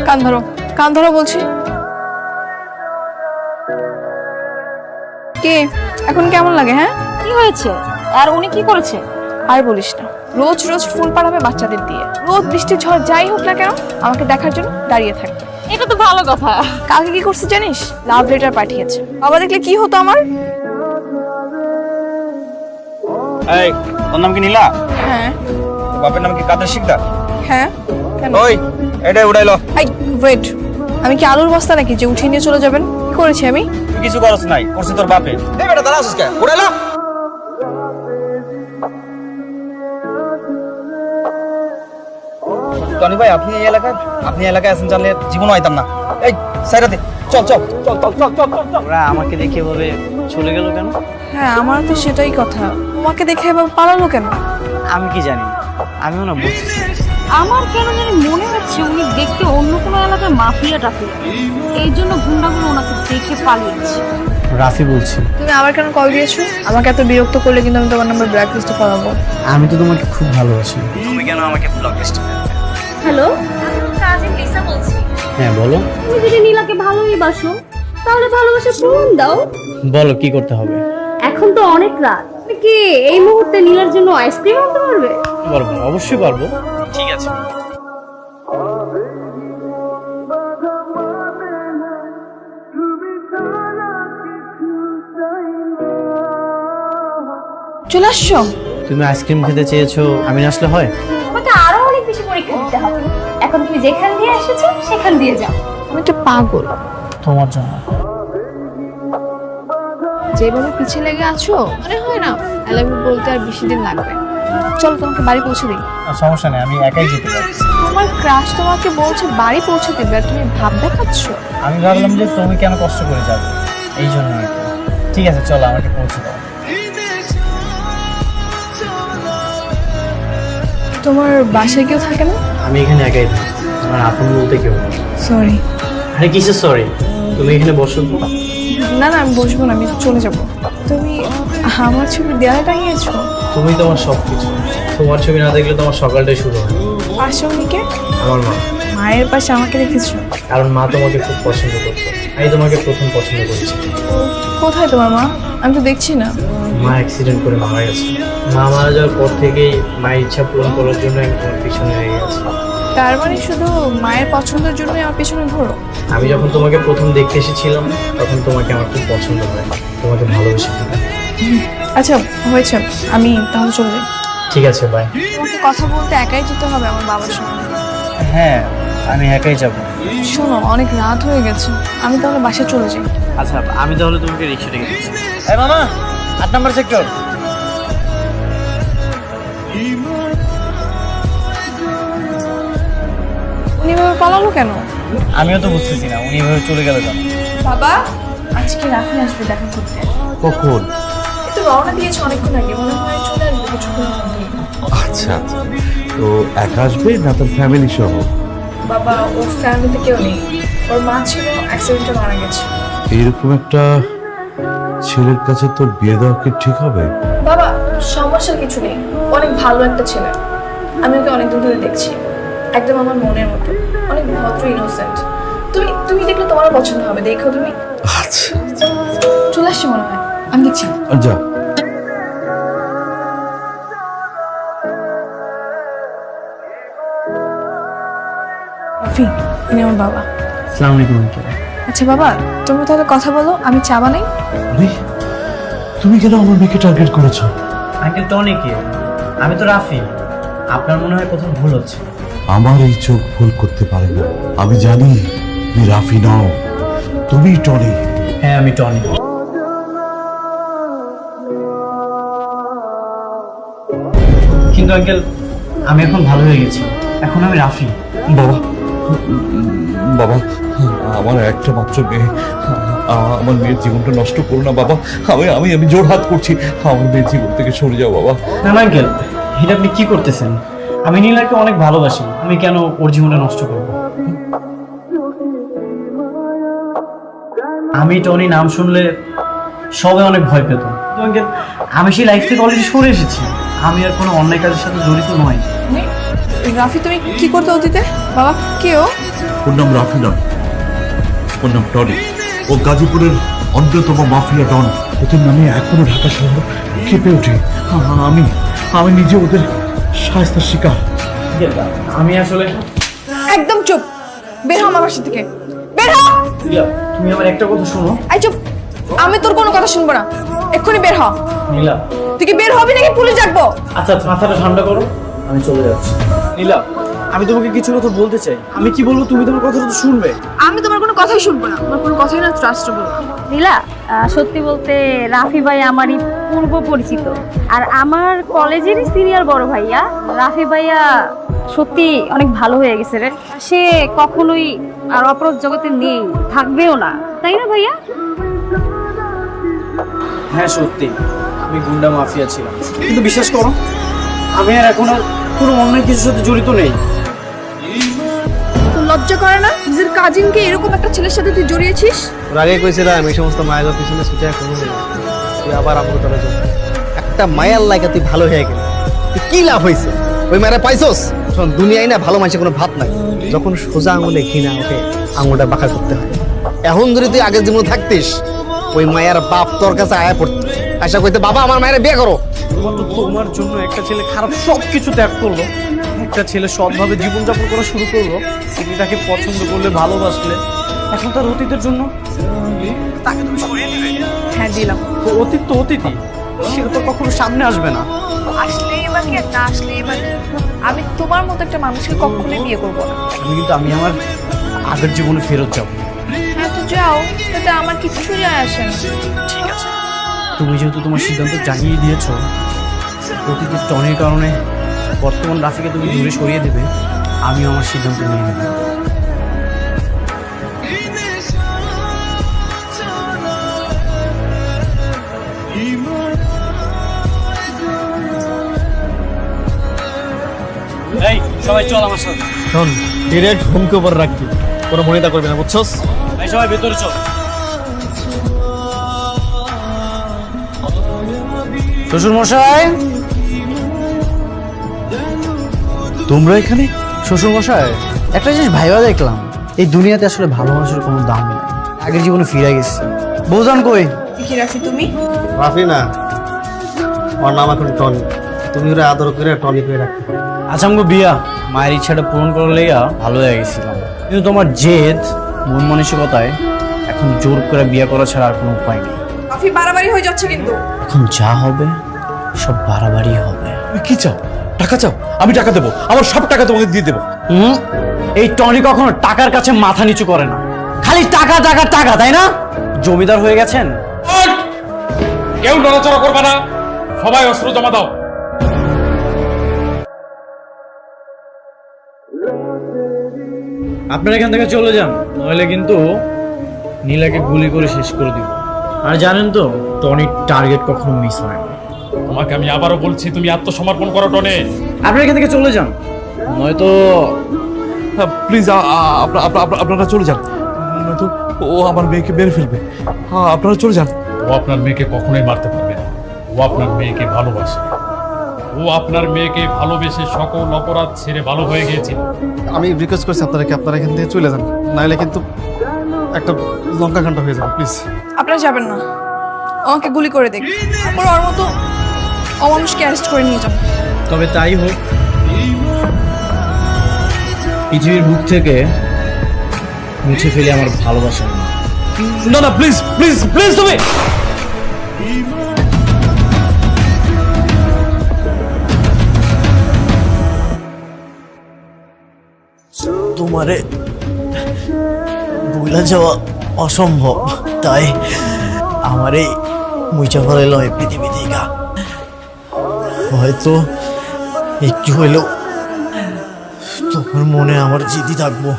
কান ধরো, কান ধরো বলছি। কে এখন কেমন লাগে? হ্যাঁ, কি হয়েছে? আর উনি কি করেছে? আর বলিস না, রোজ রোজ ফুল পাড়াবে বাচ্চাদের দিয়ে, রোদ বৃষ্টি ঝড় যাই হোক না কেন আমাকে দেখার জন্য দাঁড়িয়ে থাকবে। এটা তো ভালো কথা। কালকে কি করছে জানিস? লাভ লেটার পাঠিয়েছে। বাবা দেখলে কি হতো আমার? এই, তোর নাম কি নীলা? হ্যাঁ। বাপের নাম কি কাদের শিকদার? হ্যাঁ, কেন? ওই, এটাই উড়াইলো। এই ওয়েট, আমি কি আলুর বস্তা নাকি যে উঠিয়ে নিয়ে চলে যাবেন? কি করেছি আমি? তুই কিছু করছ নাই, করছে তোর বাপে। এই বেটা দাঁড়া আছিস কে? উড়াইলো। টনি ভাই, আপনি এই এলাকায় আছেন জানলে জীবন আইতাম না। এই সাইরাতে চল চল চল চল চল চল চল। ওরা আমাকে দেখে এভাবে চলে গেল কেন? হ্যাঁ, আমার তো সেটাই কথা। তোমাকে দেখে এবার পালালো কেন? আমি কি জানি, আমিও না বুঝতেছি। আমার কেন জানি মনে হচ্ছে উনি দেখতে অন্য কোনো এলাকার মাফিয়া টাফিয়া, এই জন্য গুন্ডাগুলো ওনাকে দেখে পালিয়েছে। রাফি বলছি। তুমি আবার কেন কল দিয়েছো? আমাকে এত বিরক্ত করলে কিন্তু আমি তোমার নাম্বার ব্ল্যাক লিস্টে ফলাবো। আমি তো তোমাকে খুব ভালোবাসি, তুমি কেন আমাকে ব্লক লিস্টে ফেলবে? হ্যালো, আমি কাজিন লিসা বলছি। হ্যাঁ বলো। তুমি যদি নীলাকে ভালোই বাসো তাহলে ভালোবাসার প্রমাণ দাও। বলো কি করতে হবে? এখন তো অনেক রাত, তুমি কি এই মুহূর্তে নীলার জন্য আইসক্রিম আনতে পারবে? পারবো, অবশ্যই পারবো। ঠিক আছে। চলে আসছো? তুমি আইসক্রিম খেতে চেয়েছো, আমি না আসলে হয়? তোমাকে আরো অনেক বেশি পরীক্ষা দিতে হবে। এখন তুমি যেখান দিয়ে এসেছো সেখান দিয়ে যাও। আমি তো পাগল। তোমার জন্য। যেভাবে পিছিয়ে লেগে আছো মনে হয় না আই লাভ ইউ বলতে আর বেশি দিন লাগবে। চলো তোমাকে বাড়ি পৌঁছে দিই। সমস্যা নেই, আমি একাই যেতে পারি। তোমার ক্রাশ তোমাকে বলছে বাড়ি পৌঁছে দিবে আর তুমি ভাব দেখাচ্ছ। আমি ভাবলাম যে তুমি কেন কষ্ট করে যাবে, এই জন্য। ঠিক আছে চলো, আমাকে পৌঁছে দাও। তোমার বাসায় কেউ থাকে না? আমি এখানে একাই থাকি, আমার আপন বলতে কেউ নেই। সরি। আরে কিসের সরি? তুমি এখানে বসো তো। না না, আমি বসবো না, আমি চলে যাব। তুমি আমার ছবি দেওয়ালে টাঙিয়েছো? তুমি তোমার সবকিছু, তোমার ছবি না দেখলে তোমার সকালটাই শুরু হয়। পার্শ্বনিকে? আমার মা। মায়ের পাশে আমাকে রেখেছো? কারণ মা তোমাকে খুব পছন্দ করতো, আমি তোমাকে প্রথম পছন্দ করেছি। কোথায় তোমার মা? আমি তো দেখছি না। মা অ্যাক্সিডেন্ট করে মারা গেছে। মা মারা যাওয়ার পর থেকেই মায়ের ইচ্ছা পূরণ করার জন্য আমি তোমার পিছনে লেগে গেছি। তার মানে শুধু মায়ের পছন্দের জন্যই আমার পিছনে ঘোরো? আমি যখন তোমাকে প্রথম দেখতে এসেছিলাম তখন তোমাকে আমার খুব পছন্দ হয়, তোমাকে ভালোবেসে ফেলি। আচ্ছা হয়েছে, আমি তাহলে চলে যাই। ঠিক আছে, বাই। তোমাকে কথা বলতে একাই যেতে হবে আমার বাবার সঙ্গে? হ্যাঁ, আমি একাই যাব। শোনো, অনেক রাত হয়ে গেছে, আমি তাহলে বাসায় চলে যাই। আচ্ছা, আমি তাহলে তোমাকে রিক্সা ডেকে দিচ্ছি। এই মামা, 8 নম্বর সেক্টর। উনি এভাবে পালালো কেন? আমিও তো বুঝতেছি না উনি এভাবে চলে গেল কেন। বাবা, আজকে রাফি আসবে দেখা করতে। কখন? একটু রওনা দিয়েছে অনেকক্ষণ আগে, মনে হয় চলে আসবে কিছুক্ষণ মধ্যেই। আচ্ছা আচ্ছা, তো একা আসবে না তোর ফ্যামিলি সহ? বাবা, ওর ফ্যামিলিতে কেউ নেই, ওর মা ছিল অ্যাক্সিডেন্টে মারা গেছে। এইরকম একটা ছেলের কাছে তোর বিয়ে দেওয়া কি ঠিক হবে? বাবা, সমস্যা কিছু নেই, অনেক ভালো একটা ছেলে। আমি ওকে অনেকদিন ধরে দেখছি, একদম আমার মনের মতো, অনেক ভদ্র, ইনোসেন্ট। তুমি তুমি দেখলে তোমারও পছন্দ হবে, দেখো তুমি। আচ্ছা চলে আসছে মনে হয়, আমি দেখছি। যা। রাফি, ইনি আমার বাবা। আসসালামু আলাইকুম আঙ্কেল। আচ্ছা বাবা, তুমি তাহলে কথা বলো, আমি চা বানাই। আরে তুমি কেন আমার মেয়েকে টার্গেট করেছো? আঙ্কেল টনি কে? আমি তো রাফি। আপনার মনে হয় কোথাও ভুল হচ্ছে। আমার এই চোখ ভুল করতে পারে না। আমি জানি তুমি রাফি নও, তুমি টনি। হ্যাঁ, আমি টনি। কিন্তু আঙ্কেল, আমি এখন ভালো হয়ে গেছি, এখন আমি রাফি। বাবা, বাবা, আমার একটা মাত্র মেয়ে, আমার মেয়ের জীবনটা নষ্ট করো না বাবা। আমি আমি আমি জোর হাত করছি, আমার মেয়ের জীবন থেকে সরে যাও বাবা। না না আঙ্কেল, এটা আপনি কি করতেছেন? আমি নীলাকে অনেক ভালোবাসি, আমি কেন ওর জীবনটা নষ্ট করব? আমি টনি নাম শুনলে সবাই অনেক ভয় পেত। কিন্তু আঙ্কেল, আমি সেই লাইফ থেকে অলরেডি সরে এসেছি, আমি আর কোনো অন্যায় কাজের সাথে জড়িত নই। রাফি, তুমি কি করতে অতীতে? বাবা, কেউ ওর নাম রাফি নয়, ওর নাম টনি। ও গাজীপুরের অন্যতম মাফিয়া ডন। ওদের নামে এখনো ঢাকা শহর কেঁপে ওঠে। আমি আমি নিজে ওদের শায়েস্তার শিকার। আমি আসলে একদম চুপ, বের হ আমার বাসা থেকে, বের হ। নীলা, তুমি আমার একটা কথা শোনো। এই চুপ, আমি তোর কোনো কথা শুনবো না, এক্ষুনি বের হ। নীলা, তুই কি বের হবি নাকি পুলিশ ডাকবো? আচ্ছা মাথাটা ঠান্ডা করো, আমি চলে যাচ্ছি। নীলা, আমি তোমাকে কিছু কথা বলতে চাই। আমি কি বলবো তুমি তোমার কথাটা তো শুনবে। আমি তোমার কোনো কথাই শুনবো না, আমার কোনো কথাই না ট্রাস্টেবল। নীলা, সত্যি বলতে রাফি ভাই আমারই পূর্ব পরিচিত, আর আমার কলেজেরই সিনিয়র বড় ভাইয়া। রাফি ভাইয়া সত্যি অনেক ভালো হয়ে গেছে রে। সে কখনোই আর অপরাধ জগতে নেই, থাকবেও না, তাই না ভাইয়া? হ্যাঁ সত্যি, আমি গুন্ডা মাফিয়া ছিলাম, কিন্তু বিশ্বাস করো আমি আর এখন আর কোনো অন্যায় কিছুর সাথে জড়িত নেই। তোর লজ্জা করে না নিজের কাজিনকে এরকম একটা ছেলের সাথে তুই জড়িয়েছিস? ওর আগে কইছিলাম এই সমস্ত মায়ের পিছনে ছুটে কোনো তুই আবার আমার তোরা একটা মায়ার লাগা তুই ভালো হয়ে গেলি, তুই কি লাভ হয়েছে? ওই মায়েরা পাইছস? শোন, দুনিয়ায় না ভালো মানুষের কোনো ভাত নাই, যখন সোজা আঙুলে ঘৃণা ওঠে আঙুলটা বাঁকা করতে হয়। এখন যদি তুই আগের জীবনে থাকতিস, ওই মায়ের বাপ তোর কাছে আয়া পড়তো, আশা করতে বাবা আমার মায়ের বিয়ে করো। তোমার জন্য একটা ছেলে খারাপ সবকিছু ত্যাগ করলো, একটা ছেলে সৎভাবে জীবনযাপন করা শুরু করলো, তুমি তাকে পছন্দ করলে, ভালোবাসলে, এখন তার অতীতের জন্য তাকে তুমি সরিয়ে দিবে? হ্যাঁ দিলাম। অতীত তো অতীতই, সেটা তো কখনো সামনে আসবে না। আসলেই বা কি আর না আসলেই বা কি? আমি তোমার মতো একটা মানুষকে কখনোই বিয়ে করবো না। আমি আমার আগের জীবনে ফেরত যাব। হ্যাঁ তো যাও, তাতে আমার কিচ্ছু যায় আসে না। ঠিক আছে, তুমি যেহেতু তোমার সিদ্ধান্ত জানিয়ে দিয়েছো, অতীতের টনের কারণে বর্তমান রাফিকে তুমি দূরে সরিয়ে দেবে, আমিও আমার সিদ্ধান্ত নিয়ে নেব। এই সবাই চল আমার সাথে। শোন, ডিরেক্ট হুমকি উপর রাখবি, কোনো মনিতা করবি না, বুঝছস? এই সবাই ভেতরে চল। শ্বশুর মশাই, তোমরা এখানে? শ্বশুর মশাই, একটা জিনিস ভাইবা দেখলাম, এই দুনিয়াতে আসলে ভালো মানুষের কোনো দাম নেই। আগের জীবনে ফিরে গেছি। বৌজান কই? কি রাখি তুমি? রাফি না, ওর নাম এখন টনি। তুমি ওরা আদর করে টনি করে রাখতে পারো। আচ্ছা আমগো বিয়া মায়ের ইচ্ছাটা পূরণ করার লেগা ভালো হয়ে গেছিলাম, কিন্তু তোমার জেদ মন মানসিকতায় এখন জোর করে বিয়ে করা ছাড়া আর কোনো উপায় নেই। কফি বাড়াবাড়ি হয়ে যাচ্ছে কিন্তু। এখন যা হবে সব বাড়াবাড়ি হবে। তুমি কি চাও? টাকা চাও? আমি টাকা দেবো, আমার সব টাকা তোমাকে দিয়ে দেবো। এই টনি কখনো টাকার কাছে মাথা নিচু করে না, খালি টাকা টাকা টাকা, তাই না? জমিদার হয়ে গেছেন। কেউ নড়াচড়া করবে না, সবাই অস্ত্র জমা দাও। আপনারা এখান থেকে চলে যান, নইলে কিন্তু নীলাকে গুলি করে শেষ করে দিব। আর জানেন তো টনির টার্গেট কখনো মিস হয় না। তোমাকে আমি আবারও বলছি, তুমি আত্মসমর্পণ করো টনে। আপনারা এখান থেকে চলে যান, নয়তো প্লিজ আপনারা চলে যান, নয়তো ও আমার মেয়েকে মেরে ফেলবে। আপনারা চলে যান। ও আপনার মেয়েকে কখনোই মারতে পারবে না, ও আপনার মেয়েকে ভালোবাসে। ও আপনার মেয়েকে ভালোবেসে সকল অপরাধ ছেড়ে ভালো হয়ে গিয়েছিল। আমি রিকোয়েস্ট করছি আপনারা এখান থেকে চলে যান, নাহলে কিন্তু একটা লঙ্কা ঘন্টা হয়ে যাবে, প্লিজ। আপনারা যাবেন না, আমাকে গুলি করে দেখ, তারপর ওর মতো অমানুষকে অ্যারেস্ট করে নিয়ে যান। তবে তাই হোক, পৃথিবীর বুক থেকে মুছে ফেলে আমার ভালোবাসা। না না, প্লিজ প্লিজ প্লিজ, তুমি তোমারে ভুলে যাওয়া অসম্ভব, তাই আমার এই মুইচা ফেলে লয় পৃথিবী থেকে। হয়তো একটু হইলেও তোমার মনে আমার জিদি থাকবো।